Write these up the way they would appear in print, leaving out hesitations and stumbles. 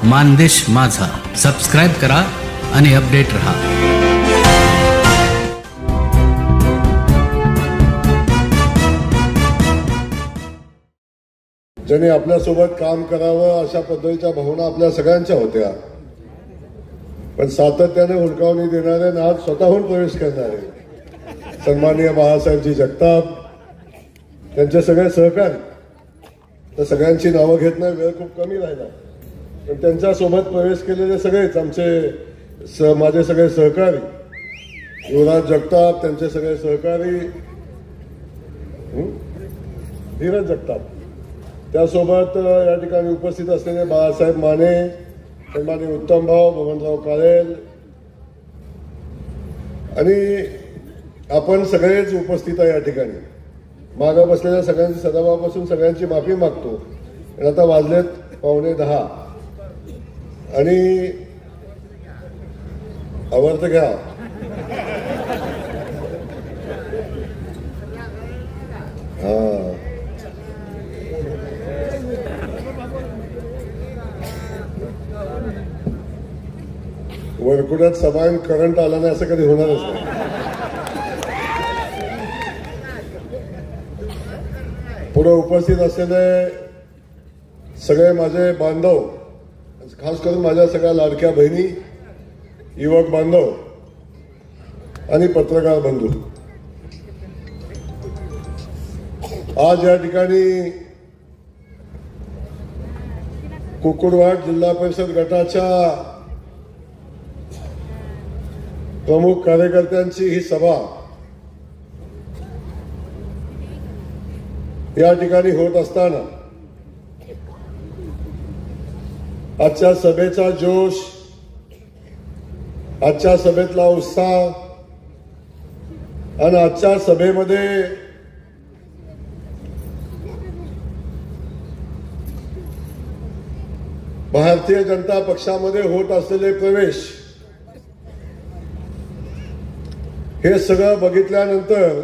मानदेश माझा सबस्क्राईब करा आणि अपडेट रहा. ज्यांनी आपल्यासोबत काम करावं अशा पद्धतीच्या भावना आपल्या सगळ्यांच्या होत्या, पण सातत्याने हुलकावणी देणारे आज स्वतःहून प्रवेश करणारे सन्माननीय बाळासाहेबजी जगताप, त्यांचे सगळे सहकारी, तर सगळ्यांची नावं घेत नाही, वेळ खूप कमी राहिला, पण त्यांच्यासोबत प्रवेश केलेले सगळेच आमचे माझे सगळे सहकारी, युवराज जगताप, त्यांचे सगळे सहकारी धीरज जगताप, त्यासोबत या ठिकाणी उपस्थित असलेले बाळासाहेब माने, सन्माननीय उत्तमभाऊ, बबनराव काळेल आणि आपण सगळेच उपस्थित आहे या ठिकाणी. मागं बसलेल्या सगळ्यांची सदाभावापासून सगळ्यांची माफी मागतो. आणि आता वाजलेत 9:15 आणि आवडतं घ्या. वरकुड्यात समान करंट आला नाही असं कधी होणारच नाही. पुढे उपस्थित असलेले सगळे माझे बांधव, खास करून माझ्या सगळ्या लाडक्या बहिणी, युवक बांधव आणि पत्रकार बंधू, आज या ठिकाणी कुकुडवाड जिल्हा परिषद गटाच्या प्रमुख कार्यकर्त्यांची ही सभा या ठिकाणी होत असताना आजच्या सभेचा जोश, आजच्या सभेतला उत्साह आणि आजच्या सभेमध्ये भारतीय जनता पक्षामध्ये होत असलेले प्रवेश, हे सगळं बघितल्यानंतर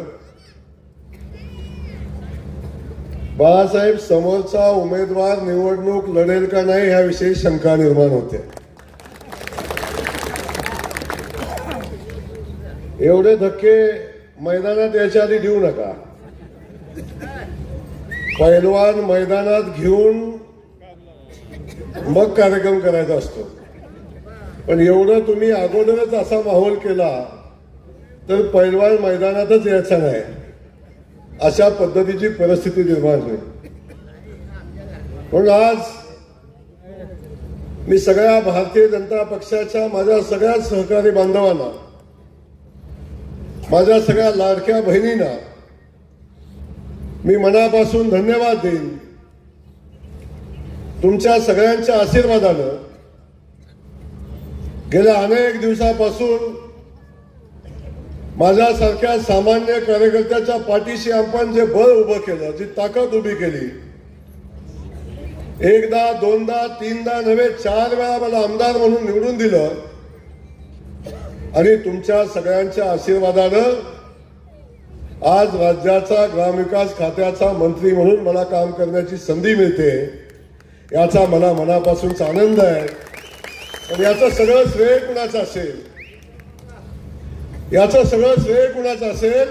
बाळासाहेब समोरचा उमेदवार निवडणूक लढेल का नाही याविषयी शंका निर्माण होते. एवढे धक्के मैदानात याच्या आधी देऊ नका. पैलवान मैदानात घेऊन मग कार्यक्रम करायचा असतो, पण एवढं तुम्ही अगोदरच असा माहोल केला तर पैलवान मैदानातच यायचा नाही, अशा पद्धतीची परिस्थिती निर्माण होईल. म्हणून आज मी सगळ्या भारतीय जनता पक्षाच्या माझ्या सगळ्या सहकारी बांधवांना, माझ्या सगळ्या लाडक्या बहिणींना मी मनापासून धन्यवाद देईन. तुमच्या सगळ्यांच्या आशीर्वादानं गेल्या अनेक दिवसापासून माझ्यासारख्या सामान्य कार्यकर्त्याच्या पाठीशी आपण जे बळ उभं केलं, जी ताकद उभी केली, एकदा दोनदा तीनदा नव्हे 4 वेळा मला आमदार म्हणून निवडून दिलं आणि तुमच्या सगळ्यांच्या आशीर्वादानं आज राज्याचा ग्रामविकास खात्याचा मंत्री म्हणून मला काम करण्याची संधी मिळते, याचा मला मनापासून आनंद आहे. पण याचं सगळं श्रेय कुणाचं असेल, याचं सगळं श्रेय कुणाचं असेल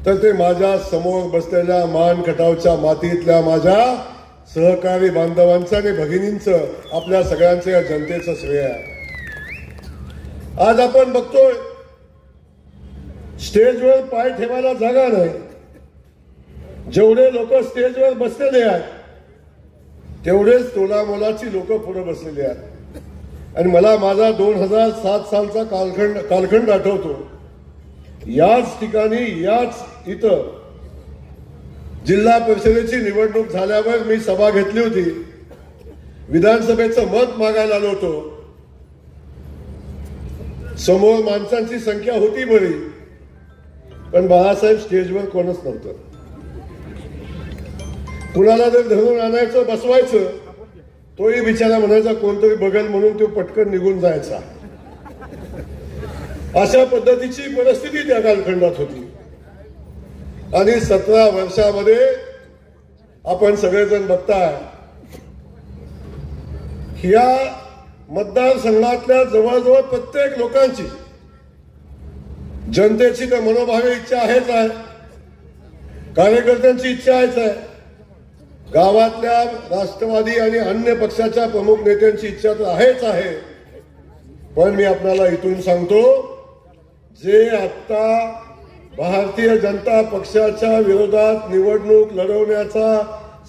तर ते माझ्या समोर बसलेल्या मान खटावच्या मातीतल्या माझ्या सहकारी बांधवांचं आणि भगिनींचं, आपल्या सगळ्यांचं, या जनतेचं श्रेय आहे. आज आपण बघतोय स्टेजवर पाय ठेवायला जागा नाही. जेवढे लोक स्टेजवर बसलेले आहेत तेवढेच तोलामोलाची लोक पुढे बसलेली आहेत. आणि मला माझा 2007 सालचा कालखंड आठवतो. याच ठिकाणी, याच इथं जिल्हा परिषदेची निवडणूक झाल्यावर मी सभा घेतली होती. विधानसभेचं मत मागायला आलो होतो. समोर माणसांची संख्या होती बरी, पण बाळासाहेब स्टेजवर कोणच नव्हतं. कुणाला जर धरून आणायचं, बसवायचं, तोही बिचारा म्हणायचा कोणतरी बघेल म्हणून तो पटकन निघून जायचा. अशा पद्धतीची परिस्थिती त्या कालखंडात होती. आणि 17 वर्षामध्ये आपण सगळेजण बघताय या मतदारसंघातल्या जवळजवळ प्रत्येक लोकांची जनतेची तर मनोभावे इच्छा आहेच आहे, कार्यकर्त्यांची इच्छा आहेच आहे, गावातल्या राष्ट्रवादी आणि अन्य पक्षाच्या प्रमुख नेत्यांची इच्छा तर आहेच आहे. पण मी आपल्याला इथून सांगतो, जे आता भारतीय जनता पक्षाच्या विरोधात निवडणूक लढवण्याचा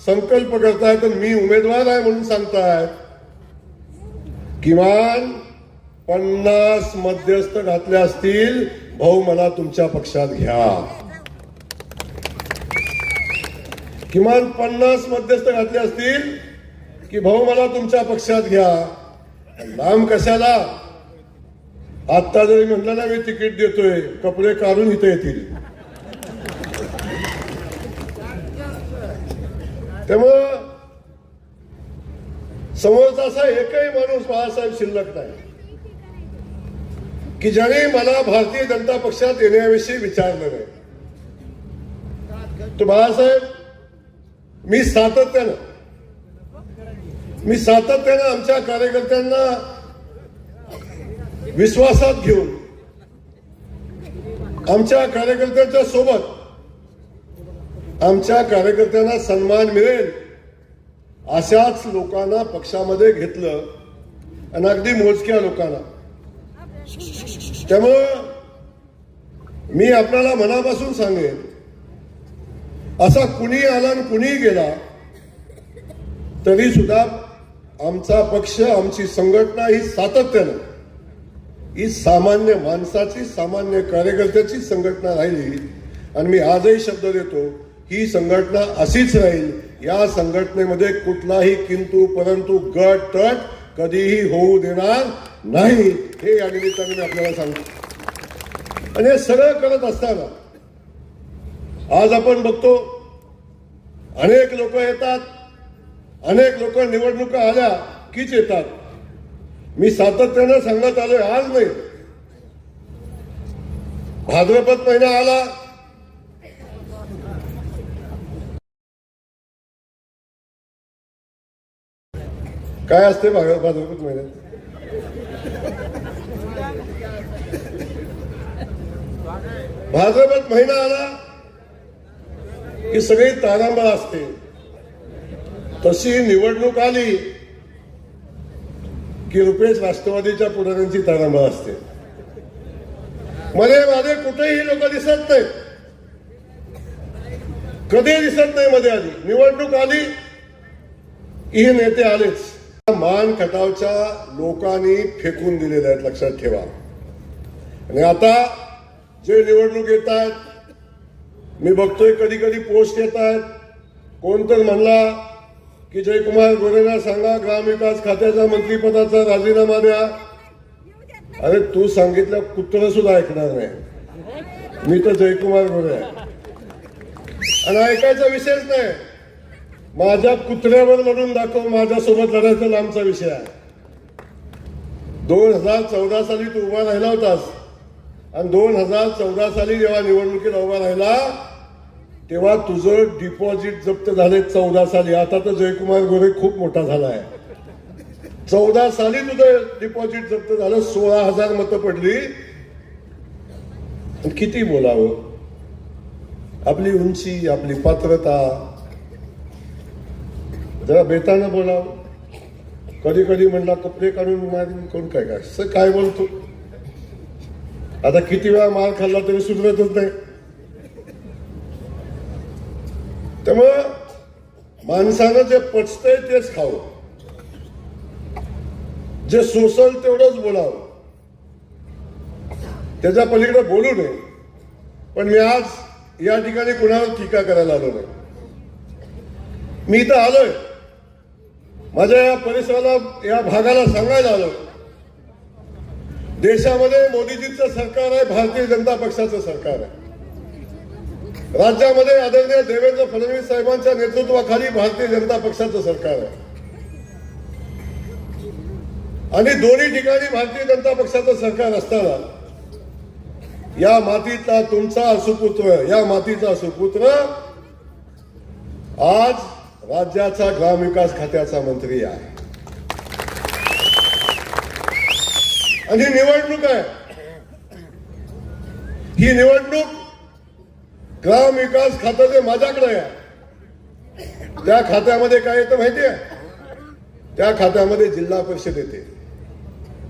संकल्प करतायत, मी उमेदवार आहे म्हणून सांगतायत, किमान 50 मध्यस्थ घातले असतील, भाऊ मला तुमच्या पक्षात घ्या. किमान 50 मध्यस्थ घातले असतील की भाऊ मला तुमच्या पक्षात घ्या. लांब कशाला? आता जरी म्हटलं ना मी तिकीट देतोय, कपडे काढून इथे येतील. त्यामुळं समोरचा असा एकही माणूस बाळासाहेब शिल्लक नाही की ज्याने मला भारतीय जनता पक्षात येण्याविषयी विचारलं नाही. तो बाळासाहेब, मी सातत्यानं आमच्या कार्यकर्त्यांना विश्वासात घेऊन, आमच्या कार्यकर्त्यांच्या सोबत, आमच्या कार्यकर्त्यांना सन्मान मिळेल अशाच लोकांना पक्षामध्ये घेतलं, आणि अगदी मोजक्या लोकांना. त्यामुळं मी आपल्याला मनापासून सांगेन, असा कुणी आला आणि कुणी गेला तरी सुद्धा आमचा पक्ष, आमची संघटना ही सातत्यानं ही सामान्य माणसाची, सामान्य कार्यकर्त्याची संघटना राहिली. आणि मी आजही शब्द देतो, ही संघटना अशीच राहील. या संघटनेमध्ये कुठलाही किंतु परंतु गट तट कधीही होऊ देणार नाही, हे या निमित्ताने मी आपल्याला सांगतो. आणि हे सगळं करत असताना आज आपण बघतो, अनेक लोक येतात, अनेक लोक निवडणुका आल्या कीच येतात. मी सातत्यानं सांगत आलोय, आज नाही, भाद्रपद महिना आला, काय असते भाद्रपद महिन्यात? भाद्रपद महिना आला की सगळी तारांबळ असते. तशी निवडणूक आली की रुपेश राष्ट्रवादीच्या पुढाऱ्यांची तारांबळ असते. मध्ये मध्ये कुठेही लोक दिसत नाहीत, कधी दिसत नाही. मध्ये आली निवडणूक आली की हे नेते आलेच. मान खटावच्या लोकांनी फेकून दिलेले आहेत, लक्षात ठेवा. आणि आता जे निवडणूक येत आहेत, मी बघतोय कधी कधी पोस्ट येत आहेत, कोण तर म्हणला की जयकुमार गोरेंना सांगा ग्रामविकास खात्याच्या मंत्रीपदाचा राजीनामा द्या. अरे तू सांगितलं कुत्र सुद्धा ऐकणार नाही. मी तर जयकुमार गोरे आहे आणि ऐकायचा विषयच नाही. माझ्या कुत्र्यावर लढून दाखव, माझ्यासोबत लढायचा लांबचा विषय आहे. 2014 साली तू उभा राहिला होतास आणि 2014 साली जेव्हा निवडणुकीला उभा राहिला तेव्हा तुझं डिपॉझिट जप्त झाले 14 साली. आता तर जयकुमार गोरे खूप मोठा झाला आहे. 14 साली तुझं डिपॉझिट जप्त झालं, 16,000 मतं पडली. किती बोलावं, आपली उंची, आपली पात्रता, जरा बेतानं बोलावं. कधी कधी म्हणला कपडे काढून मारीन, कोण काय काय काय बोलतो. आता किती वेळा मार खाल्ला तरी सुधरतच नाही. त्यामुळं माणसानं जे पचतंय तेच खावं, जे सोसल तेवढंच बोलावं, त्याच्या पलीकडे बोलू नये. पण मी आज या ठिकाणी कुणावर टीका करायला आलो नाही. मी इथं आलोय, माझ्या या परिसराला, या भागाला सांगायला आलो, देशामध्ये मोदीजींचं सरकार आहे, भारतीय जनता पक्षाचं सरकार आहे. राज्यामध्ये आदरणीय देवेंद्र फडणवीस साहेबांच्या नेतृत्वाखाली भारतीय जनता पक्षाचं सरकार आहे. आणि दोन्ही ठिकाणी भारतीय जनता पक्षाचं सरकार असताना या मातीतला तुमचा सुपुत्र, या मातीचा सुपुत्र आज राज्याचा ग्रामविकास खात्याचा मंत्री आहे. आणि ही निवडणूक आहे. ही निवडणूक ग्रामविकास खातं जे माझ्याकडे आहे त्या खात्यामध्ये काय येतं माहिती आहे? त्या खात्यामध्ये जिल्हा परिषद येते,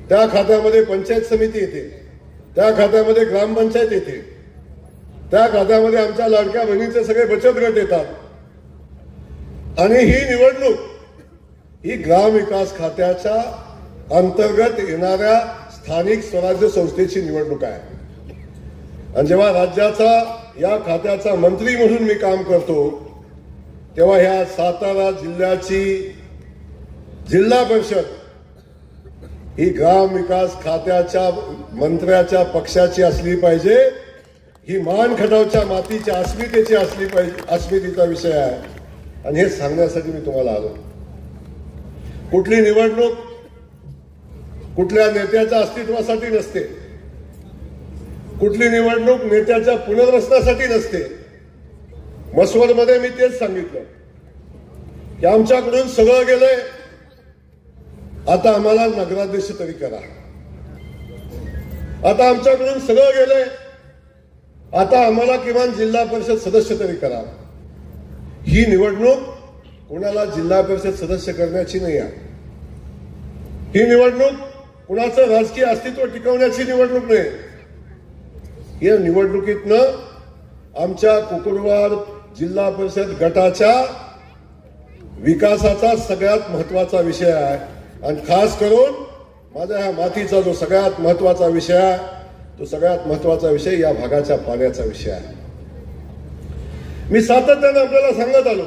त्या खात्यामध्ये पंचायत समिती येते, त्या खात्यामध्ये ग्रामपंचायत येते, त्या खात्यामध्ये आमच्या लाडक्या बहिणीचे सगळे बचत गट येतात. आणि ही निवडणूक ही ग्रामविकास खात्याच्या अंतर्गत येणाऱ्या स्थानिक स्वराज्य संस्थेची निवडणूक आहे. आणि जेव्हा राज्याचा या खात्याचा मंत्री म्हणून मी काम करतो तेव्हा ह्या सातारा जिल्ह्याची जिल्हा परिषद ही ग्रामविकास खात्याच्या मंत्र्याच्या पक्षाची असली पाहिजे. ही मान खटावच्या मातीच्या अस्मितेची असली पाहिजे, अस्मितेचा विषय आहे. आणि हे सांगण्यासाठी मी तुम्हाला आलो. कुठली निवडणूक कुठल्या नेत्याच्या अस्तित्वासाठी नसते, कुठली निवडणूक नेत्याच्या पुनर्वसनासाठी नसते. मसवडमध्ये मी तेच सांगितलं की आमच्याकडून सगळं गेलंय, आता आम्हाला नगराध्यक्ष तरी करा. आता आमच्याकडून सगळं गेलंय, आता आम्हाला किमान जिल्हा परिषद सदस्य तरी करा. ही निवडणूक कुणाला जिल्हा परिषद सदस्य करण्याची नाही आहे. ही निवडणूक कुणाचं राजकीय अस्तित्व टिकवण्याची निवडणूक नाही. या निवडणुकीतनं आमच्या कुकुरवाड जिल्हा परिषद गटाच्या विकासाचा सगळ्यात महत्वाचा विषय आहे. आणि खास करून माझ्या ह्या मातीचा जो सगळ्यात महत्वाचा विषय आहे तो सगळ्यात महत्वाचा विषय या भागाच्या पाण्याचा विषय आहे. मी सातत्याने आपल्याला सांगत आलो,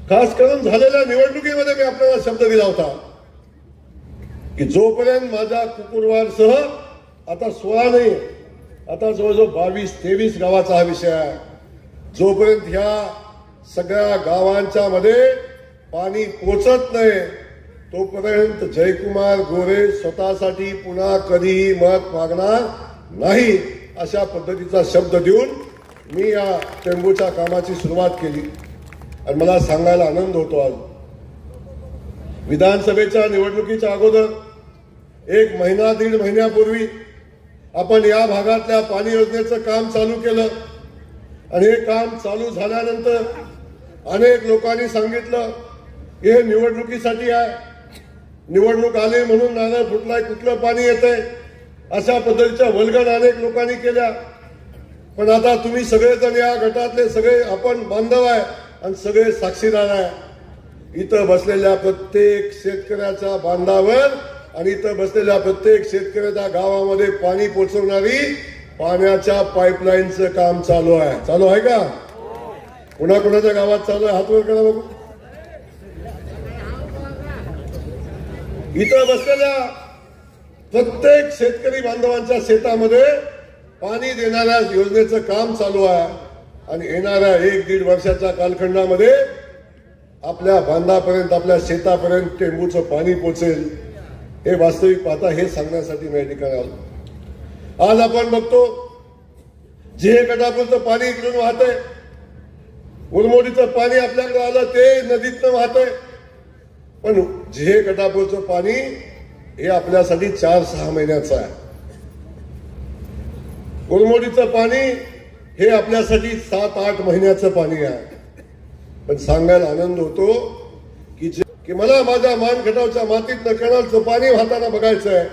खास करून झालेल्या निवडणुकीमध्ये मी आपल्याला शब्द दिला होता की जोपर्यंत माझ्या कुकुरवाडसह आता 16 नाही, आता जवळजवळ 22-23 गावाचा हा विषय आहे, जोपर्यंत ह्या सगळ्या गावांच्या मध्ये पाणी पोचत नाही तोपर्यंत जयकुमार गोरे स्वतःसाठी पुन्हा कधीही मत मागणार नाही, अशा पद्धतीचा शब्द देऊन मी या टेंबूच्या कामाची सुरुवात केली. आणि मला सांगायला आनंद होतो, आज विधानसभेच्या निवडणुकीच्या अगोदर 1 महिना 1.5 महिन्यापूर्वी आपण या भागातल्या पाणी योजनेचं काम चालू केलं. आणि हे काम चालू झाल्यानंतर अनेक लोकांनी सांगितलं की हे निवडणुकीसाठी आहे, निवडणूक आली म्हणून नारळ फुटलाय, कुठलं पाणी येतंय, अशा पद्धतीच्या वल्गना अनेक लोकांनी केल्या. पण आता तुम्ही सगळेजण या गटातले सगळे आपण बांधव आहे आणि सगळे साक्षीदार आहे. इथं बसलेल्या प्रत्येक शेतकऱ्याच्या बांधावर आणि इथं बसलेल्या प्रत्येक शेतकऱ्याच्या गावामध्ये पाणी पोहोचवणारी पाण्याच्या पाईपलाईनचं काम चालू आहे. चालू आहे का? कुणाकुणाच्या गावात चालू आहे? हात वर करा बघू. इथं बसलेल्या प्रत्येक शेतकरी बांधवांच्या शेतामध्ये पाणी देणाऱ्या योजनेचं काम चालू आहे. आणि येणाऱ्या 1-1.5 वर्षाच्या कालखंडामध्ये आपल्या बांधापर्यंत, आपल्या शेतापर्यंत टेंबूचं पाणी पोचेल. हे वास्तविक पाहता हे सांगण्यासाठी मी या ठिकाणी आलो. आज आपण बघतो जे गटापूरचं पाणी इकडून वाहतंय, उरमोडीचं पाणी आपल्याकडे आलं ते नदीतनं वाहतंय. पण जे गटापूरचं पाणी हे आपल्यासाठी 4-6 महिन्याचं आहे. उरमोडीचं पाणी हे आपल्यासाठी 7-8 महिन्याचं पाणी आहे. पण सांगायला आनंद होतो की मला माझ्या मानखटावच्या मातीत कॅनलचं पाणी वाहताना बघायचं आहे.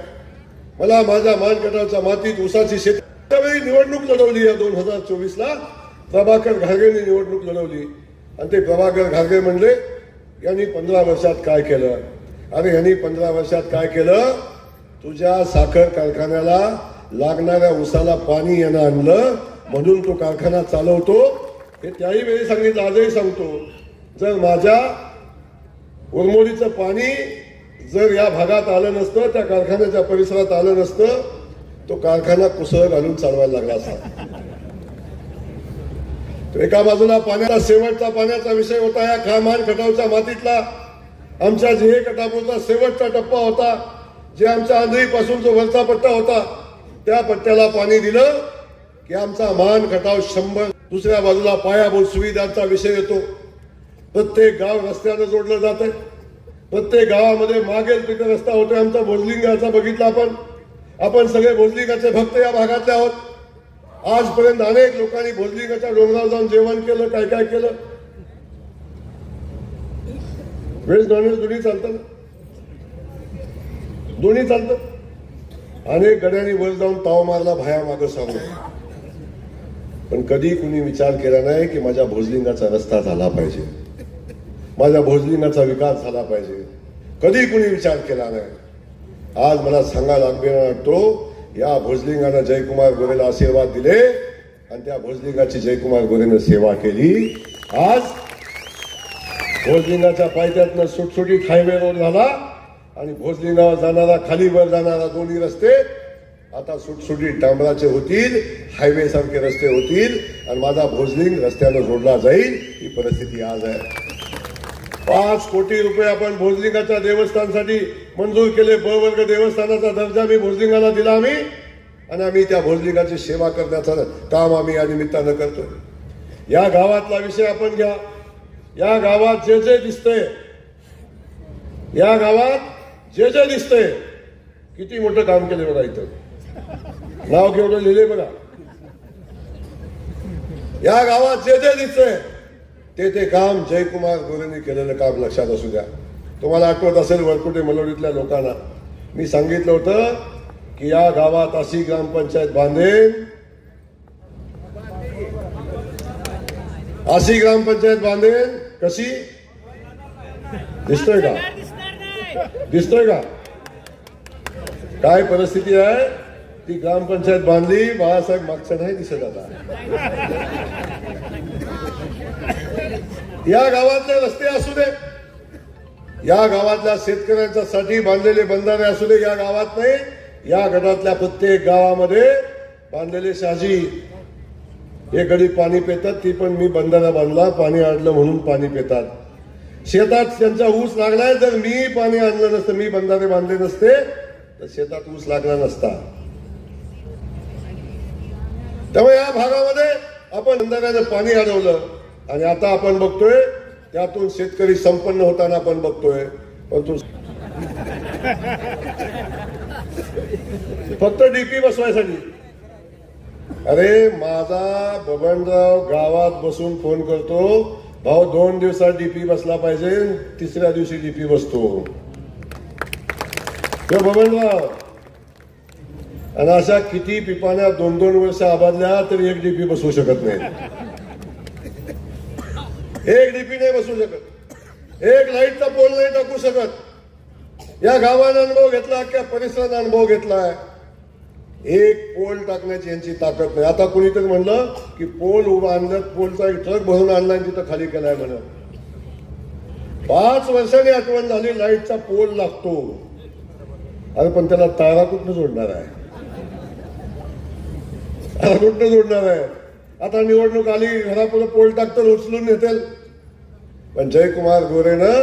मला माझ्या मानखटावच्या मातीत ऊसाची शेती. त्यावेळी निवडणूक लढवली आहे 2024ला प्रभाकर घारगेंनी निवडणूक लढवली. आणि ते प्रभाकर घारगे म्हणले यांनी 15 वर्षात काय केलं? अरे यांनी 15 वर्षात काय केलं? तुझ्या साखर कारखान्याला लागणाऱ्या ऊसाला पाणी यानं आणलं म्हणून तो कारखाना चालवतो. हे त्याही वेळी सांगितलं, आजही सांगतो, जर माझ्या उरमोडीचं पाणी जर या भागात आलं नसतं, त्या कारखान्याच्या परिसरात आलं नसतं, तो कारखाना कुसळ घालून चालवायला लागला असता. एका बाजूला पाण्याचा शेवटचा पाण्याचा विषय होता. या खामान खटावच्या मातीतला आमच्या जे कटापूरचा शेवटचा टप्पा होता, जे आमच्या आंधळीपासून जो वरचा पट्टा होता त्या पट्ट्याला पाणी दिलं की आमचा मान खटाव 100. दुसऱ्या बाजूला पायाभूत सुविधांचा विषय येतो. प्रत्येक गाव रस्त्यानं जोडलं जातंय, प्रत्येक गावामध्ये मागेल तिथे रस्ता होतोय आमचा भोजलिंगाचा बघितला आपण सगळे भोजलिंगाचे भक्त या भागातले आहोत. आजपर्यंत अनेक लोकांनी भोजलिंगाच्या डोंगरावर जाऊन जेवण केलं, काय काय केलं. व्हेज नॉनव्हेज दोन्ही चालतं ना, दोन्ही चालतं. अनेक गड्यांनी वर जाऊन ताव मारला, भाया मागं सांगू, पण कधी कुणी विचार केला नाही की माझ्या भोजलिंगाचा रस्ता झाला पाहिजे, माझ्या भोजलिंगाचा विकास झाला पाहिजे. कधी कुणी विचार केला नाही. आज मला सांगायला अभिमान वाटतो, या भोजलिंगानं जयकुमार गोरेला आशीर्वाद दिले आणि त्या भोजलिंगाची जयकुमार गोरेनं सेवा केली. आज भोजलिंगाच्या पायथ्यातनं सुटसुटीत हायवे रोड झाला आणि भोजलिंगावर जाणारा, खाली वर जाणारा दोन्ही रस्ते आता सुटसुटीत डांबराचे होतील, हायवे सारखे रस्ते होतील आणि माझा भोजलिंग रस्त्यानं जोडला जाईल. ही परिस्थिती आज आहे. 5 कोटी रुपये आपण भोजलिंगाच्या देवस्थानसाठी मंजूर केले. ब वर्ग देवस्थानाचा दर्जा मी भोजलिंगाला दिला आणि आम्ही त्या भोजलिंगाची सेवा करण्याचं काम आम्ही या निमित्तानं करतो. या गावातला विषय आपण घ्या. या गावात जे जे दिसतंय, या गावात जे जे दिसतंय, किती मोठं काम केलं बघा. इथं नाव केवढं लिहिले बघा. या गावात जे जे दिसतंय ते काम जयकुमार गोरेंनी केलेलं काम लक्षात असू द्या. तुम्हाला आठवत असेल वरकुटे मलोडीतल्या लोकांना मी सांगितलं होतं की या गावात अशी ग्रामपंचायत बांधेन, अशी ग्रामपंचायत बांधेन. कशी दिसतोय का? दिसतोय का काय परिस्थिती आहे? ती ग्रामपंचायत बांधली. बाळासाहेब मागचं नाही दिसत आता. या गावातले रस्ते असू दे, या गावातल्या शेतकऱ्यांच्यासाठी बांधलेले बंधारे असू दे, या गावात नाही, या गटातल्या प्रत्येक गावामध्ये बांधलेले शहाजी एक गडी पाणी पितात. ती पण मी बंधारा बांधला, पाणी आणलं म्हणून पाणी पितात. शेतात त्यांचा ऊस लागलाय. जर मी पाणी आणलं नसतं, मी बंधारे बांधले नसते, तर शेतात ऊस लागला नसता. त्यामुळे या भागामध्ये आपण बंधाऱ्यानं पाणी अडवलं आणि आता आपण बघतोय त्यातून शेतकरी संपन्न होताना आपण बघतोय. परंतु फक्त डीपी बसवायसाठी. अरे माझा बबनराव गावात बसून फोन करतो, भाऊ 2 दिवसात डीपी बसला पाहिजे, 3ऱ्या दिवशी डीपी बसतो तो बबनराव. आणि अशा किती पिपाण्या 2-2 वर्ष आबादल्या तरी एक डीपी बसवू शकत नाही. एक डीपी नाही बसवू शकत. एक लाईटचा पोल नाही टाकू शकत. या गावाने अनुभव घेतला, अख्ख्या परिसराने अनुभव घेतलाय. एक पोल टाकण्याची यांची ताकद नाही. आता कुणीतरी म्हणलं की पोल उभा आणलं, पोलचा एक ट्रक भरून आणला आणि तिथं खाली केलाय म्हणून. 5 वर्षांनी आठवण झाली लाईटचा पोल लागतो. अरे पण त्याला तारा कुठनं जोडणार आहे? कुठनं जोडणार आहे? आता निवडणूक आली, घरापुढे पोल टाकतर उचलून येतील. पण जयकुमार गोरेनं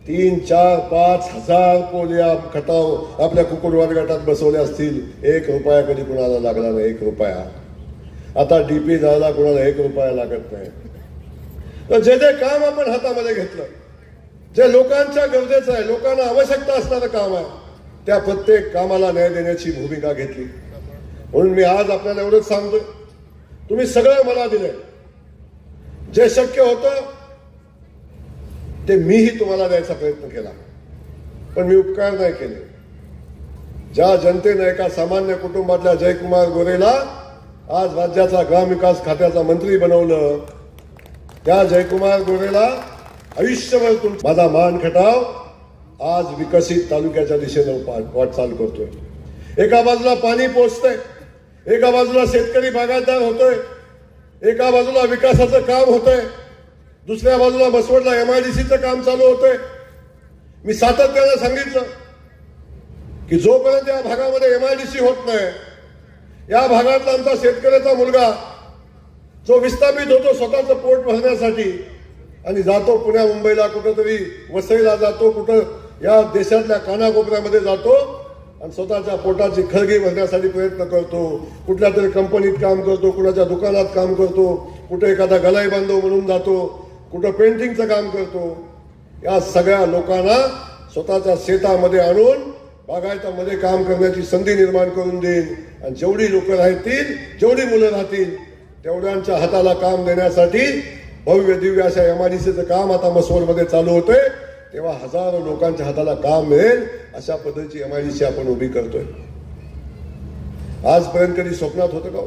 3, 4, 5 हजार पोल या खटाव आपल्या कुकुडवाड गटात बसवले असतील. 1 रुपया कधी कुणाला लागला नाही. 1 रुपया. आता डीपी जायला कुणाला 1 रुपया लागत नाही. तर जे जे काम आपण हातामध्ये घेतलं, जे लोकांच्या गरजेचं आहे, लोकांना आवश्यकता असणारं काम आहे, त्या प्रत्येक कामाला न्याय देण्याची भूमिका घेतली. म्हणून मी आज आपल्याला एवढंच सांगतोय, तुम्ही सगळं मला दिलंय. जे शक्य होतं ते मीही तुम्हाला द्यायचा प्रयत्न केला, पण मी उपकार नाही केले. ज्या जनतेने एका सामान्य कुटुंबातल्या जयकुमार गोरेला आज राज्याचा ग्रामविकास खात्याचा मंत्री बनवलं, त्या जयकुमार गोरेला आयुष्यभर माझा मान खटाव आज विकसित तालुक्याच्या दिशेने वाटचाल करतोय. एका बाजूला पाणी पोचतंय, एका बाजूला शेतकरी बागायतदार होतोय, एका बाजूला विकासाचं काम होतंय, दुसऱ्या बाजूला बसवडला MIDCचं काम चालू होतंय. मी सातत्यानं सांगितलं की जोपर्यंत या भागामध्ये MIDC होत नाही, या भागातला आमचा शेतकऱ्याचा मुलगा जो विस्थापित होतो स्वतःचं पोट भरण्यासाठी आणि जातो पुण्या मुंबईला, कुठंतरी वसईला जातो, कुठं या देशातल्या कानाकोपऱ्यामध्ये जातो आणि स्वतःच्या पोटाची खळगी भरण्यासाठी प्रयत्न करतो. कुठल्या तरी कंपनीत काम करतो, कुणाच्या दुकानात काम करतो, कुठे एखादा गलाई बांधव म्हणून जातो, कुठं पेंटिंगचं काम करतो. या सगळ्या लोकांना स्वतःच्या शेतामध्ये आणून बागायतामध्ये काम करण्याची संधी निर्माण करून देईल आणि जेवढी लोक राहतील, जेवढी मुलं राहतील, तेवढ्यांच्या हाताला काम देण्यासाठी भव्य दिव्य अशा एमआयडीसीचं काम आता मसवडमध्ये चालू होतंय. तेव्हा हजारो लोकांच्या हाताला काम मिळेल अशा पद्धतीची एमआयडीसी आपण उभी करतोय. आजपर्यंत कधी स्वप्नात होतं का?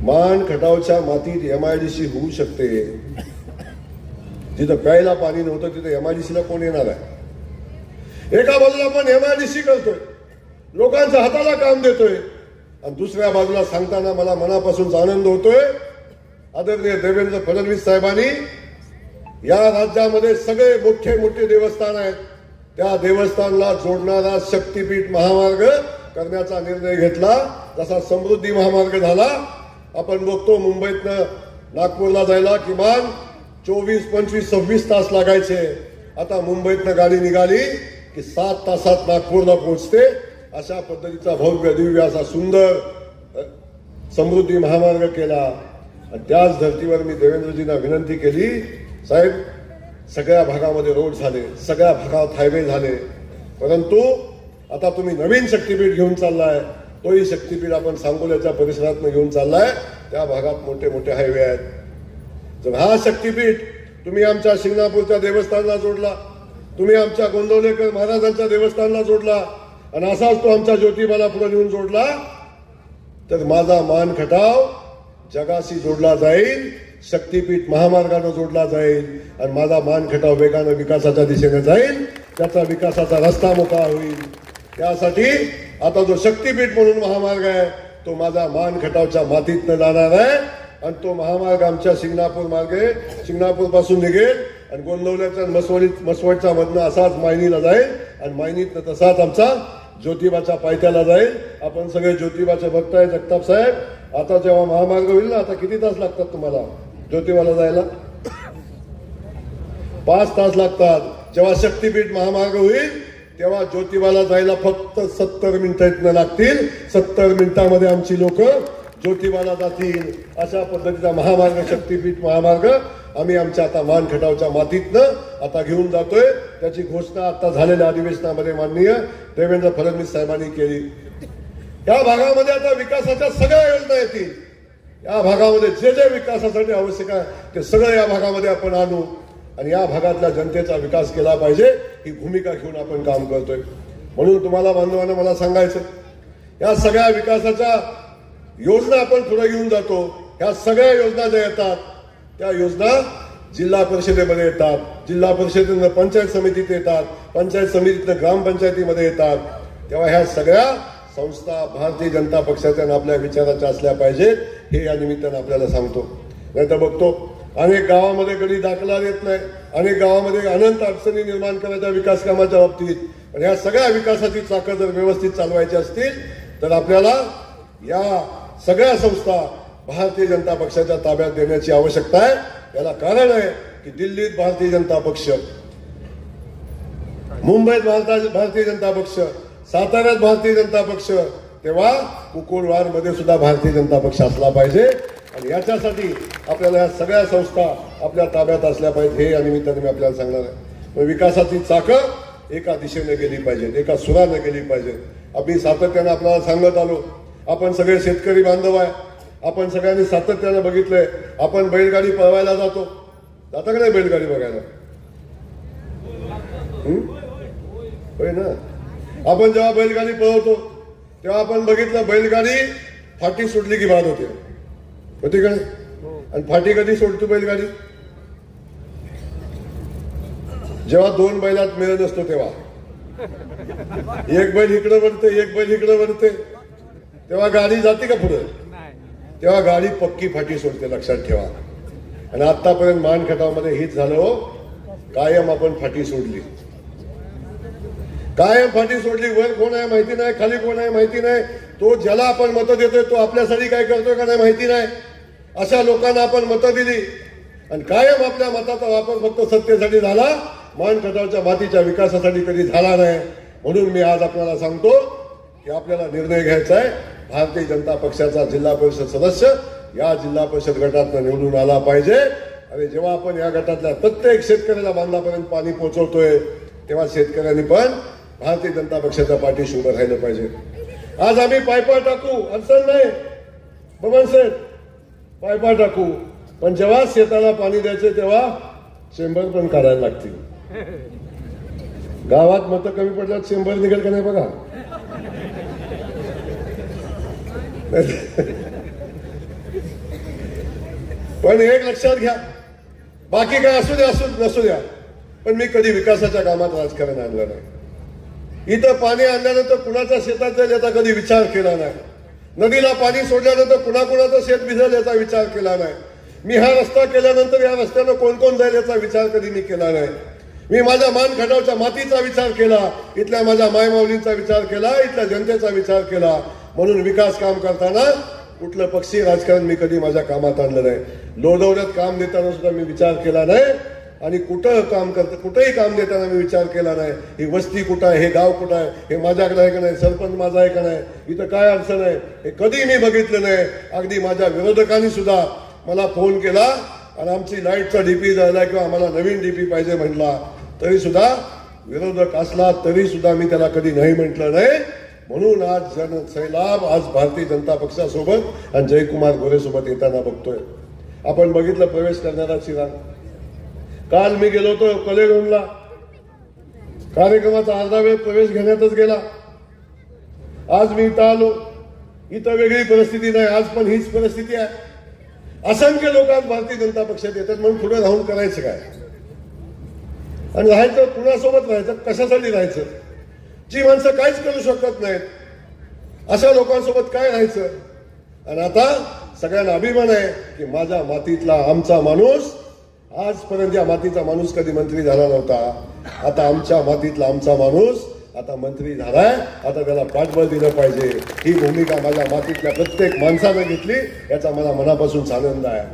मान खटावच्या मातीत एमआयडीसी होऊ शकते. जिथं प्यायला पाणी नव्हतं तिथं एमआयडीसीला कोण येणार आहे? एका बाजूला आपण एमआयडीसी करतोय, लोकांच्या हाताला काम देतोय, आणि दुसऱ्या बाजूला सांगताना मला मनापासून आनंद होतोय, आदरणीय देवेंद्र फडणवीस साहेबांनी या राज्यामध्ये सगळे मोठे मोठे देवस्थान आहेत, त्या देवस्थानला जोडणारा शक्तीपीठ महामार्ग करण्याचा निर्णय घेतला. जसा समृद्धी महामार्ग झाला, आपण बघतो मुंबईतनं नागपूरला जायला किमान 24, 25, 26 तास लागायचे. आता मुंबईतनं गाडी निघाली की 7 तासात नागपूरला पोहोचते. अशा पद्धतीचा भव्य दिव्य असा सुंदर समृद्धी महामार्ग केला. आणि त्याच धर्तीवर मी देवेंद्रजींना विनंती केली, साहेब सगळ्या भागामध्ये रोड झाले, सगळ्या भागात हायवे झाले, परंतु आता तुम्ही नवीन शक्तीपीठ घेऊन चाललाय, तोही शक्तीपीठ आपण सांगोल्याच्या परिसरात घेऊन चाललाय. त्या भागात मोठे मोठे हायवे आहेत. जर हा शक्तीपीठ तुम्ही आमच्या शिंगणापूरच्या देवस्थानला जोडला, तुम्ही आमच्या गोंदवलेकर महाराजांच्या देवस्थानला जोडला, आणि असाच तो आमच्या ज्योतिबाला पुढे नेऊन जोडला, तर माझा मान खटाव जगाशी जोडला जाईल, शक्तीपीठ महामार्गाने जोडला जाईल, आणि माझा मान खटाव वेगाने विकासाच्या दिशेने जाईल, त्याचा विकासाचा रस्ता मोकळा होईल. त्यासाठी आता जो शक्तीपीठ म्हणून महामार्ग आहे तो माझा मान खटावच्या मातीतनं जाणार आहे, आणि तो महामार्ग आमच्या शिंगणापूर मार्गे शिंगणापूर पासून निघेल आणि गोंदवल्याच्या मसवडच्या मधनं असाच मायनीला जाईल, आणि मायनीतनं तसाच आमचा ज्योतिबाच्या पायथ्याला जाईल. आपण सगळे ज्योतिबाचे भक्त आहे. जगताप साहेब, आता जेव्हा महामार्ग होईल ना, आता किती तास लागतात तुम्हाला ज्योतिबाला जायला? 5 तास लागतात. जेव्हा शक्तीपीठ महामार्ग होईल तेव्हा ज्योतिबाला जायला फक्त 70 मिनिटं इथनं लागतील. 70 मिनिटांमध्ये आमची लोक ज्योतिबाला जातील. अशा पद्धतीचा महामार्ग, शक्तीपीठ महामार्ग आम्ही आमच्या आता मान खटावच्या मातीतनं आता घेऊन जातोय. त्याची घोषणा आता झालेल्या अधिवेशनामध्ये माननीय देवेंद्र फडणवीस साहेबांनी केली. या भागामध्ये आता विकासाच्या सगळ्या योजना येतील. या भागामध्ये जे जे विकासासाठी आवश्यक आहे ते सगळं या भागामध्ये आपण आणू, आणि या भागातल्या जनतेचा विकास केला पाहिजे ही भूमिका घेऊन आपण काम करतोय. म्हणून तुम्हाला बांधवांना मला सांगायचं, या सगळ्या विकासाच्या योजना आपण पुढे घेऊन जातो. ह्या सगळ्या योजना ज्या येतात त्या योजना जिल्हा परिषदेमध्ये येतात, जिल्हा परिषदेनं पंचायत समितीत येतात, पंचायत समितीतनं ग्रामपंचायतीमध्ये येतात. तेव्हा ह्या सगळ्या संस्था भारतीय जनता पक्षाच्या आणि आपल्या विचाराच्या असल्या पाहिजेत, हे या निमित्तानं आपल्याला सांगतो. नाही तर बघतो अनेक गावामध्ये कधी दाखला देत नाही, अनेक गावामध्ये अनंत अडचणी निर्माण करायच्या विकास कामाच्या बाबतीत. पण ह्या सगळ्या विकासाची चाकं जर व्यवस्थित चालवायची असतील तर आपल्याला या सगळ्या संस्था भारतीय जनता पक्षाच्या ताब्यात देण्याची आवश्यकता आहे. याला कारण आहे की दिल्लीत भारतीय जनता पक्ष, मुंबईत भारतीय जनता पक्ष, साताऱ्यात भारतीय जनता पक्ष, तेव्हा कुकुरवारमध्ये सुद्धा भारतीय जनता पक्ष असला पाहिजे. आणि याच्यासाठी आपल्याला या सगळ्या संस्था आपल्या ताब्यात असल्या पाहिजे, हे या निमित्ताने मी आपल्याला सांगणार आहे. विकासाची चाकं एका दिशेने गेली पाहिजेत, एका सुराने गेली पाहिजे. आम्ही सातत्याने आपल्याला सांगत आलो, आपण सगळे शेतकरी बांधव आहे. आपण सगळ्यांनी सातत्याने बघितलंय, आपण बैलगाडी पळवायला जातो, जाता का नाही बैलगाडी बघायला? होय ना. आपण जेव्हा बैलगाडी पळवतो तेव्हा आपण बघितलं, बैलगाडी फाटी सुटली की बाद होते का नाही? आणि फाटी कधी सोडतो बैलगाडी? जेव्हा 2 बैलात मिळत असतो तेव्हा. एक बैल इकडे वळते, एक बैल इकडे वळते, तेव्हा गाडी जाते का पुढे? तेव्हा गाडी पक्की फाटी सोडते, लक्षात ठेवा. आणि आतापर्यंत मान खटावमध्ये हेच झालं हो, कायम आपण फाटी सोडली, कायम फाटी सोडली. वर कोण आहे माहिती नाही, खाली कोण आहे माहिती नाही, तो ज्याला आपण मतं देतोय तो आपल्यासाठी काय करतोय का नाही माहिती नाही. अशा लोकांना आपण मतं दिली आणि कायम आपल्या मताचा वापर फक्त सत्तेसाठी झाला, मान खटावच्या मातीच्या विकासासाठी कधी झाला नाही. म्हणून मी आज आपल्याला सांगतो की आपल्याला निर्णय घ्यायचा आहे. भारतीय जनता पक्षाचा जिल्हा परिषद सदस्य या जिल्हा परिषद गटात निवडून आला पाहिजे. अरे जेव्हा आपण या गटातल्या प्रत्येक शेतकऱ्याला बांधापर्यंत पाणी पोहोचवतोय तेव्हा शेतकऱ्यांनी पण भारतीय जनता पक्षाच्या पाठीशी उभं राहिलं पाहिजे. आज आम्ही पायपा टाकू अडचण नाही बबन सेठ, पायपा टाकू, पण जेव्हा शेताला पाणी द्यायचं तेव्हा चेंबर पण काढायला लागतील. गावात मतं कमी पडल्यात चेंबर निघेल का नाही बघा. पण एक लक्षात घ्या, बाकी काय असू द्या नसू द्या, पण मी कधी विकासाच्या कामात राजकारण आणलं नाही. इथं पाणी आणल्यानंतर कुणाच्या शेतात जाईल याचा कधी विचार केला नाही. नदीला पाणी सोडल्यानंतर कुणाकुणाचं शेत भिजेल याचा विचार केला नाही. मी हा रस्ता केल्यानंतर या रस्त्यानं कोण कोण जाईल याचा विचार कधी मी केला नाही. मी माझ्या मानखटावच्या मातीचा विचार केला, इथल्या माझ्या मायमाऊलींचा विचार केला, इथल्या जनतेचा विचार केला. म्हणून विकास काम करताना कुठलं पक्षी राजकारण मी कधी माझ्या कामात आणलं नाही. लोढवण्यात काम देताना सुद्धा मी विचार केला नाही आणि कुठंही काम देताना मी विचार केला नाही. ही वस्ती कुठं आहे, हे गाव कुठं आहे, हे माझ्याकडे आहे का नाही, सरपंच माझा आहे का नाही, इथं काय अडचण आहे, हे कधी मी बघितलं नाही. अगदी माझ्या विरोधकांनी सुद्धा मला फोन केला आणि आमची लाईटचा डीपी झाला किंवा आम्हाला नवीन डीपी पाहिजे म्हटला, तरी सुद्धा विरोधक असला तरी सुद्धा मी त्याला कधी नाही म्हटलं नाही. म्हणून आज जनसैलाब आज भारतीय जनता पक्षासोबत आणि जयकुमार गोरे सोबत येताना बघतोय. आपण बघितलं प्रवेश करणारा चिराग. काल मी गेलो होतो कलेगोंडला, कार्यक्रमाचा अर्धा वेळ प्रवेश घेण्यातच गेला. आज मी इथं आलो, इथं वेगळी परिस्थिती नाही, आज पण हीच परिस्थिती आहे. असंख्य लोक आज भारतीय जनता पक्षात येतात, म्हणून पुढे राहून करायचं काय आणि राहायचं कुणासोबत राहायचं, कशासाठी राहायचं. जी माणसं काहीच करू शकत नाहीत अशा लोकांसोबत काय राहायचं. आणि आता सगळ्यांना अभिमान आहे की माझ्या मातीतला आमचा माणूस, आजपर्यंत या मातीचा माणूस कधी मंत्री झाला नव्हता, आता आमच्या मातीतला आमचा माणूस आता मंत्री झालाय. आता त्याला पाठबळ दिलं पाहिजे. ही भूमिका माझ्या मातीतल्या प्रत्येक माणसानं घेतली, याचा मला मनापासून आनंद आहे.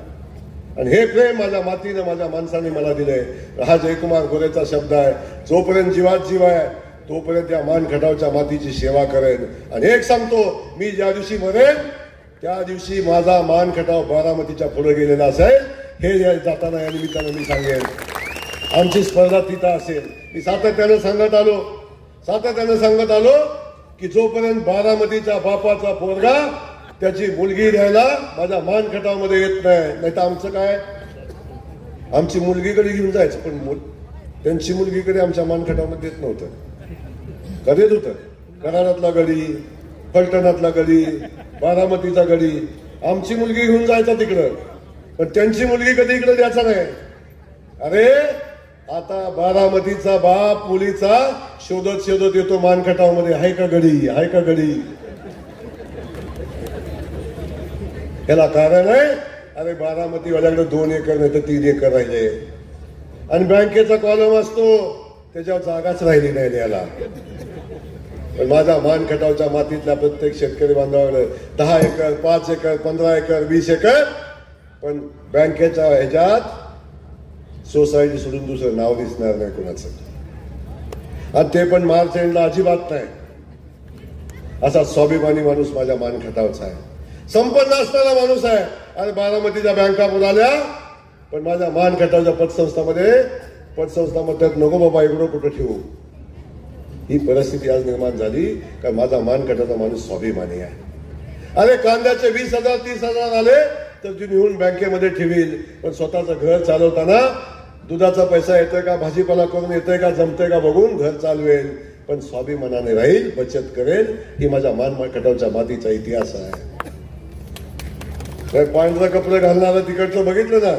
आणि हे प्रेम माझ्या मातीनं माझ्या माणसाने मला दिलंय. हा जयकुमार गोरेचा शब्द आहे, जोपर्यंत जीवात जीव आहे तोपर्यंत या मानखटावच्या मातीची सेवा करेन. आणि एक सांगतो, मी ज्या दिवशी मरेन त्या दिवशी माझा मानखटाव बारामतीच्या पुढे गेलेला असेल, हे जाताना या निमित्तानं मी सांगेन. आमची स्पर्धा तिथं असेल. मी सातत्यानं सांगत आलो की जोपर्यंत बारामतीच्या बापाचा पोरगा त्याची मुलगी द्यायला माझ्या मानखटावमध्ये येत नाही तर आमचं काय, आमची मुलगीकडे घेऊन जायचं, पण त्यांची मुलगीकडे आमच्या मानखटावमध्ये येत नव्हतं. कधीच होतं कराडातला गडी, फलटणातला गडी, बारामतीचा गडी, आमची मुलगी घेऊन जायचा तिकडं, पण त्यांची मुलगी कधी इकडे द्यायचा नाही. अरे आता बारामतीचा बाप मुलीचा शोधत येतो मानखटावमध्ये, हाय का गडी, हाय का गडी. याला कारण आहे, अरे बारामतीवाल्याकडे 2 एकर नाही तर 3 एकर राहिले आणि बँकेचा कॉलम असतो त्याच्यावर जागाच राहिली नाही याला. पण माझ्या मानखटावच्या मातीतल्या प्रत्येक शेतकरी बांधवाकडे 10 एकर, 5 एकर, 15 एकर, 20 एकर, पण बँकेच्या ह्याच्यात सोसायटी सोडून दुसरं नाव दिसणार नाही कोणाचं. आणि ते पण मार्च एंडला अजिबात नाही. असा स्वाभिमानी माणूस माझ्या मानखटावचा आहे, संपन्न असणारा माणूस आहे. आणि बारामतीच्या बँका बुडाल्या, पण माझ्या मानखटावच्या पतसंस्थामध्ये नको बाबा एवढं कुठं ठेवू. ही परिस्थिती आज निर्माण झाली का माझा मानखटाचा माणूस स्वाभिमानी आहे. अरे कांद्याचे 20,000 30,000 आले तर ती नेऊन बँकेमध्ये ठेवील, पण स्वतःचं घर चालवताना दुधाचा पैसा येतोय का, भाजीपाला करून येतोय का, जमतोय का बघून घर चालवेल, पण स्वाभिमानाने राहील, बचत करेल. ही माझ्या मानखटावच्या मातीचा इतिहास आहे. पांढरे कपडे घालणारं तिकडचं बघितलं ना,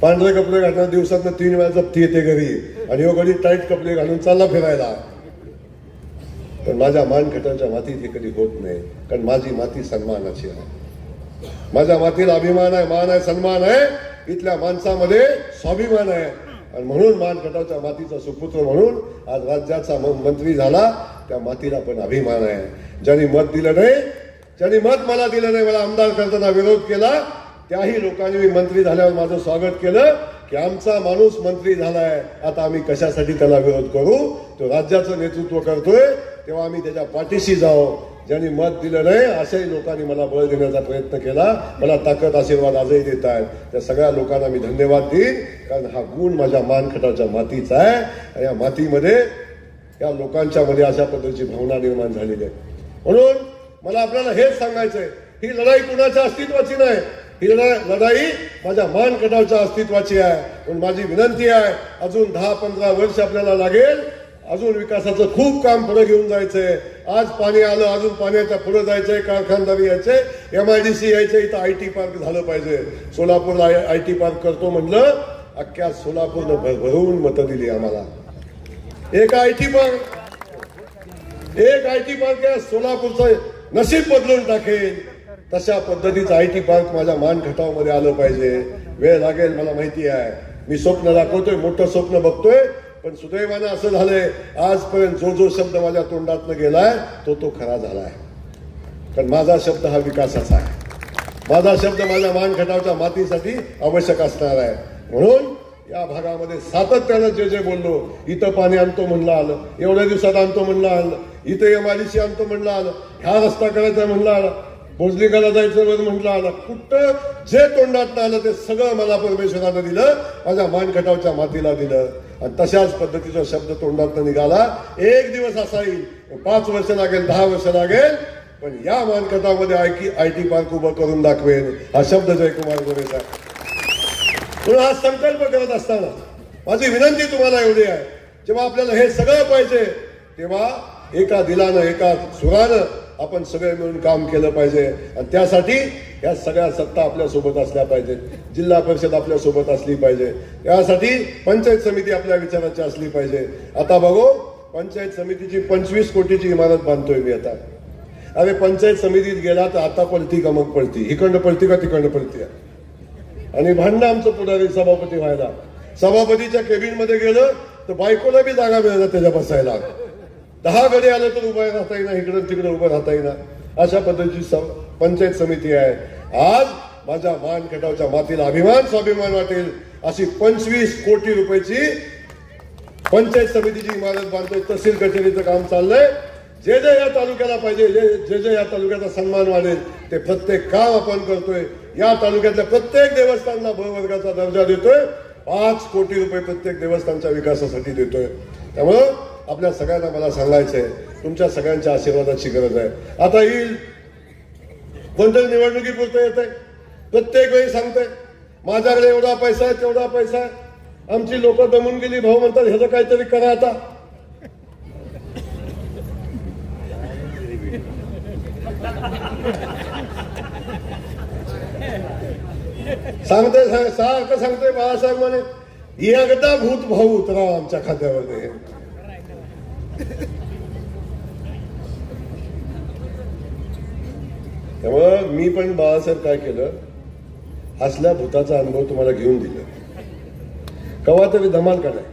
पांढरे कपडे घालणार दिवसातनं 3 वेळा जप्ती येते घरी, आणि हो घडी टाईट कपडे घालून चालला फिरायला. पण माझ्या मानखटावच्या मातीत हे कधी होत नाही, कारण माझी माती सन्मानाची आहे. माझ्या मातीला अभिमान आहे, मान आहे, सन्मान आहे. इथल्या माणसामध्ये स्वाभिमान आहे. आणि म्हणून मानखटावच्या मातीचा सुपुत्र म्हणून आज राज्याचा मंत्री झाला. त्या मातीला पण अभिमान आहे. ज्यांनी मत दिलं नाही, ज्यांनी मत मला दिलं नाही, मला आमदार करताना विरोध केला, त्याही लोकांनी मी मंत्री झाल्यावर माझं स्वागत केलं की आमचा माणूस मंत्री झालाय, आता आम्ही कशासाठी त्याला विरोध करू. तो राज्याचं नेतृत्व करतोय तेव्हा आम्ही त्याच्या पाठीशी जावं. ज्यांनी मत दिलं नाही अशाही लोकांनी मला बळ देण्याचा प्रयत्न केला. मला ताकद आशीर्वाद आजही देत आहेत. त्या सगळ्या लोकांना मी धन्यवाद देईन, कारण हा गुण माझ्या मानखटाच्या मातीचा आहे. आणि या मातीमध्ये या लोकांच्या मध्ये अशा पद्धतीची भावना निर्माण झालेली आहे. म्हणून मला आपल्याला हेच सांगायचंय, ही लढाई कुणाच्या अस्तित्वाची नाही, ही लढाई माझ्या मानखटाच्या अस्तित्वाची आहे. म्हणून माझी विनंती आहे, अजून 10-15 वर्ष आपल्याला लागेल. अजून विकासाचं खूप काम पुढे घेऊन जायचंय. आज पाणी आलं, अजून पाण्याच्या पुढे जायचंय. कारखानदारी यायचे, MIDC यायचे, इथं IT पार्क झालं पाहिजे. सोलापूरला IT पार्क करतो म्हणलं, अख्ख्या सोलापूरनं भरभरून मतं दिली आम्हाला. एक IT पार्क या सोलापूरचं नशीब बदलून टाकेल. तशा पद्धतीचं IT पार्क माझ्या मानखटावमध्ये आलं पाहिजे. वेळ लागेल मला माहिती आहे. मी स्वप्न दाखवतोय, मोठं स्वप्न बघतोय, पण सुदैवानं असं झालंय आजपर्यंत जो शब्द माझ्या तोंडातनं गेलाय तो खरा झालाय. कारण माझा शब्द हा विकासाचा आहे. माझा शब्द माझ्या मानखटावच्या मातीसाठी आवश्यक असणार आहे. म्हणून या भागामध्ये सातत्यानं जे बोललो, इथं पाणी आणतो म्हणलं आलं, एवढ्या दिवसात आणतो म्हणलं आलं, इथं MIDC आणतो म्हणलं आलं, ह्या रस्ता करायचा म्हणलं आलं, भोजलिकाला जायचं म्हटलं आलं, कुठं जे तोंडात आलं ते सगळं मला परमेश्वरानं दिलं, माझ्या मानखटावच्या मातीला दिलं. आणि तशाच पद्धतीचा शब्द तोंडात निघाला. एक दिवस असा येईल, 5 वर्ष लागेल, 10 वर्ष लागेल, पण या मानखटामध्ये IT पार्क उभं करून दाखवेन. हा शब्द जयकुमार गोरेचा. म्हणून हा संकल्प करत असताना माझी विनंती तुम्हाला एवढी आहे, जेव्हा आपल्याला हे सगळं पाहिजे तेव्हा एका दिलानं, एका सुरानं आपण सगळे मिळून काम केलं पाहिजे. आणि त्यासाठी या सगळ्या सत्ता आपल्या सोबत असल्या पाहिजेत. जिल्हा परिषद आपल्या सोबत असली पाहिजे. यासाठी पंचायत समिती आपल्या विचाराची असली पाहिजे. आता बघू, पंचायत समितीची 25 कोटीची इमारत बांधतोय मी आता. अरे पंचायत समितीत गेला तर आता पलटी का मग पलटी, इकडनं पलटी का तिकडनं पलटी. आणि भांडणं आमचं पुढारी सभापती व्हायला. सभापतीच्या केबिन मध्ये गेलं तर बायकोला बी जागा मिळाला त्याच्या बसायला. 10 गडी आलं तर उभं राहता येईना, इकडं तिकडं उभं राहता येईना. अशा पद्धतीची पंचायत समिती आहे. आज माझ्या मानखटावच्या मातीला स्वाभिमान वाटेल अशी 25 कोटी रुपयाची पंचायत समितीची इमारत बांधतोय. तहसील कचेरीचं काम चाललंय. जे या तालुक्याला पाहिजे, जे या तालुक्याचा सन्मान वाढेल ते प्रत्येक काम आपण करतोय. या तालुक्यातल्या प्रत्येक देवस्थानला ब वर्गाचा दर्जा देतोय. 5 कोटी रुपये प्रत्येक देवस्थानच्या विकासासाठी देतोय. त्यामुळं आपल्या सगळ्यांना मला सांगायचंय, तुमच्या सगळ्यांच्या आशीर्वादाची गरज आहे. आता येईल कोणत्याही निवडणुकीपुरतं येत आहे, प्रत्येक वेळी सांगतंय माझ्याकडे एवढा पैसा आहे, तेवढा पैसा आहे. आमची लोक दमून गेली, भाऊ म्हणतात ह्याचं काहीतरी करा. आता सारखं सांगतोय बाळासाहेब म्हणे एकदा भूत भाऊ उतरा आमच्या खात्यावर. त्यामुळं मी पण बाळासाहेब काय केलं, असल्या भूताचा अनुभव तुम्हाला घेऊन दिला. कवा तरी धमाल का नाही,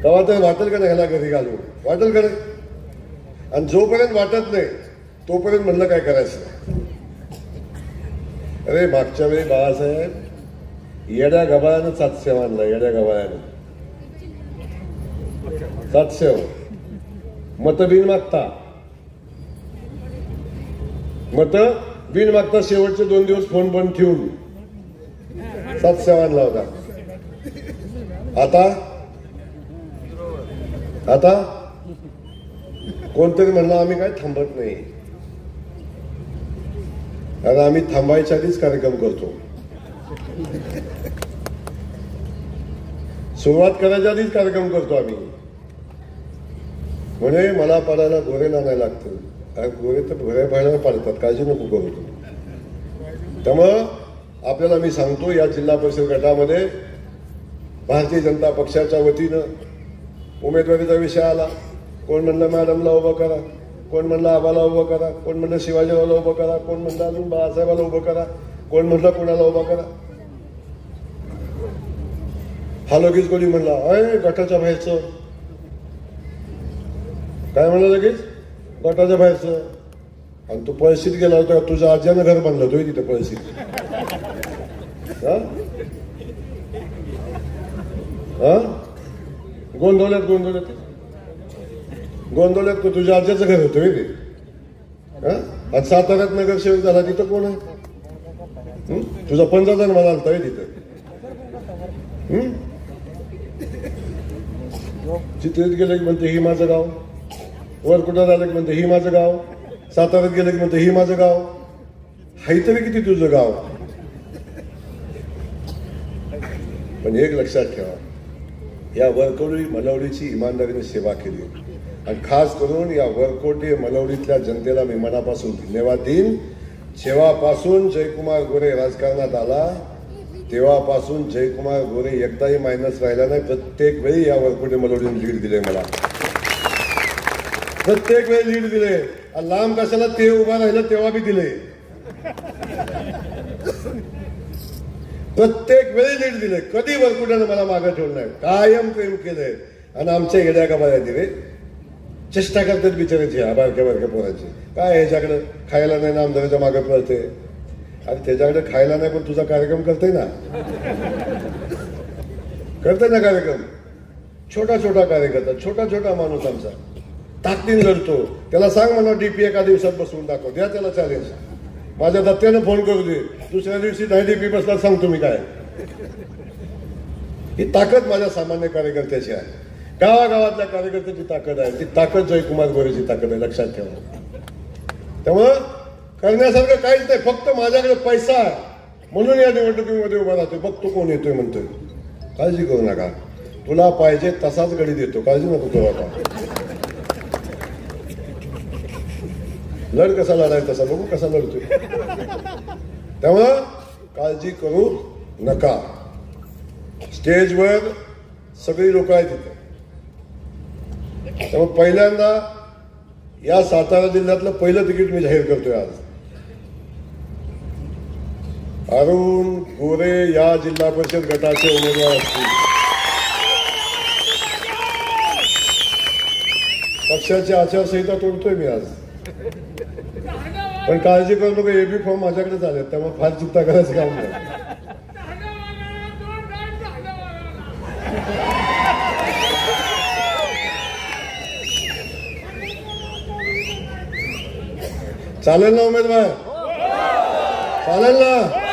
कवा तरी वाटेल का नाही ह्याला घरी घालून, वाटेल का नाही. आणि जोपर्यंत वाटत नाही तोपर्यंत म्हणलं काय करायचं. अरे मागच्या वेळी बाळासाहेब येड्या गबाळ्यानं 700 आणला. येड्या गबाळ्यानं 700 मत बिन मागता शेवटचे 2 दिवस फोन बंद ठेवून 700 आणला होता. आता कोणतरी म्हणलं आम्ही काय थांबत नाही, कारण आम्ही थांबायच्या आधीच कार्यक्रम करतो. सुरुवात करायच्या आधीच कार्यक्रम करतो आम्ही. म्हणे मला पडायला घोरे आणायला लागतं. गोरे तर घोऱ्या पाहायला पाडतात, काळजी नको करू तू. त्यामुळं आपल्याला मी सांगतो, या जिल्हा परिषद गटामध्ये भारतीय जनता पक्षाच्या वतीनं उमेदवारीचा विषय आला. कोण म्हणलं मॅडमला उभं करा, कोण म्हणलं आबाला उभं करा, कोण म्हणलं शिवाजीरावला उभं करा, कोण म्हणलं अजून बाळासाहेबाला उभं करा, कोण म्हणलं कोणाला उभं करा. हा लगेच कोणी म्हणला अय गटाच्या बाहेरचं, काय म्हणलं लगेच गटाच्या बाहेरचं. आणि तू पळशीत गेला होता, तुझ्या आज्यानं घर बांधलं होतं तिथं पळशीत. गोंधवल्यात तुझ्या आज्याचं घर होतं ते. आज साताऱ्यात नगरसेवक झाला तिथं कोण आहे? तुझा पंतप्रधान म्हणाल तर तिथं चित्रित गेलं की म्हणते ही माझं गाव, वर कुठं झालं की म्हणते ही माझं गाव, साताऱ्यात गेलं की म्हणते ही माझं गाव. हाय तरी किती तुझं गाव? पण एक लक्षात ठेवा, या वरकोडी मलवडीची इमानदारीने सेवा केली आणि खास करून या वरकोटे मलवडीतल्या जनतेला मी मनापासून धन्यवाद देईन. जेव्हापासून जयकुमार गोरे राजकारणात आला तेव्हापासून जयकुमार गोरे एकदाही मायनस राहिला नाही. प्रत्येक वेळी या वरकोटे मलवडीने लीड दिले मला, प्रत्येक वेळी लीड दिले. लांब कशाला ते उभा राहिलं तेव्हा बी दिले, प्रत्येक वेळी लीड दिले. कधी वरकुट्यानं मला मागे ठेवलं नाही, कायम प्रेम केलंय. आणि आमच्या येड्या का बऱ्या दिले चेष्टा करतात बिचारायची बारक्या बारक्या पोराची. काय ह्याच्याकडे खायला नाही ना आमदाराच्या मागे पळते, आणि त्याच्याकडे खायला नाही पण तुझा कार्यक्रम करते ना, करते ना कार्यक्रम. छोटा छोटा कार्यकर्ता, छोटा छोटा माणूस आमचा ताकदीन लढतो. त्याला सांग म्हणा डीपी एका दिवसात बसवून दाखव, द्या त्याला चॅलेंज. माझ्या दत्त्यानं फोन करू दे, दुसऱ्या दिवशी नाही डीपी बसला सांगतो मी काय. ही ताकद माझ्या सामान्य कार्यकर्त्याची आहे, गावागावातल्या कार्यकर्त्याची ताकद आहे. ती ताकद जयकुमार गोरेची ताकद आहे, लक्षात ठेवा. त्यामुळं करण्यासारखं काहीच नाही, फक्त माझ्याकडे पैसा आहे म्हणून या निवडणुकीमध्ये उभा राहतोय. बघतो कोण येतोय म्हणतोय, काळजी करू नका, तुला पाहिजे तसाच गडी देतो, काळजी नको करू. आता लढ कसा लढाय तसा बघू कसा लढतोय. त्यामुळं काळजी करू नका. स्टेजवर सगळी लोक आहेत तिथे. त्यामुळे पहिल्यांदा या सातारा जिल्ह्यातलं पहिलं तिकीट मी जाहीर करतोय आज. अरुण गोरे या जिल्हा परिषद गटाचे उमेदवार असतील. पक्षाची आचारसंहिता तोडतोय मी आज, पण काळजी करू नका, एबी फॉर्म माझ्याकडे झाले, त्यामुळे फार चिंता करायचं काम नाही. चालेल ना उमेदवार, चालेल ना.